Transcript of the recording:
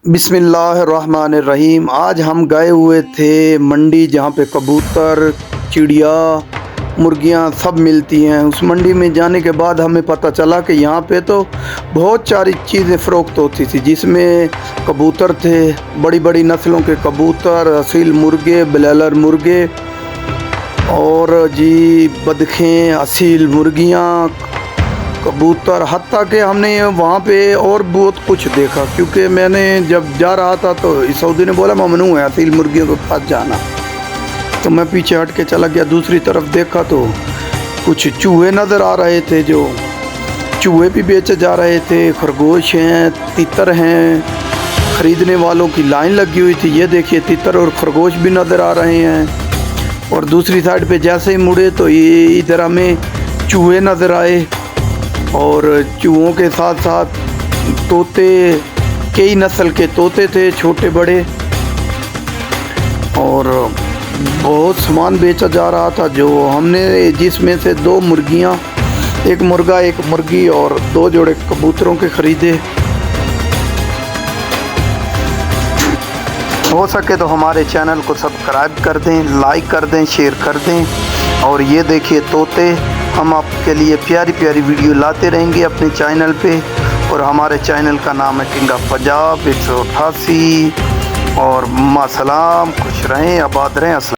बिस्मिल्लाहिर्रहमानिर्रहीम। आज हम गए हुए थे मंडी जहाँ पे कबूतर, चिड़िया, मुर्गियाँ सब मिलती हैं। उस मंडी में जाने के बाद हमें पता चला कि यहाँ पे तो बहुत सारी चीज़ें फ़रोख्त होती थी, जिसमें कबूतर थे, बड़ी बड़ी नस्लों के कबूतर, असील मुर्गे, ब्लैलर मुर्गे और जी बतखें, असील मुर्गियाँ, कबूतर, हत्ता कि हमने वहाँ पे और बहुत कुछ देखा। क्योंकि मैंने जब जा रहा था तो सऊदी ने बोला ममनू है असील मुर्गियों के पास जाना, तो मैं पीछे हट के चला गया। दूसरी तरफ देखा तो कुछ चूहे नज़र आ रहे थे, जो चूहे भी बेचे जा रहे थे। खरगोश हैं, तितर हैं, ख़रीदने वालों की लाइन लगी हुई थी। ये देखिए तितर और खरगोश भी नज़र आ रहे हैं। और दूसरी साइड पे जैसे ही मुड़े तो ये इधर हमें चूहे नज़र आए और चूहों के साथ साथ तोते, कई नस्ल के तोते थे, छोटे बड़े, और बहुत सामान बेचा जा रहा था। जो हमने जिसमें से 2 मुर्गियां, एक मुर्गा एक मुर्गी और 2 जोड़े कबूतरों के ख़रीदे। हो सके तो हमारे चैनल को सब्सक्राइब कर दें, लाइक कर दें, शेयर कर दें। और ये देखिए तोते, हम आपके लिए प्यारी प्यारी वीडियो लाते रहेंगे अपने चैनल पे। और हमारे चैनल का नाम है किंग ऑफ पंजाब 188। और मासलाम, खुश रहें, आबाद रहें।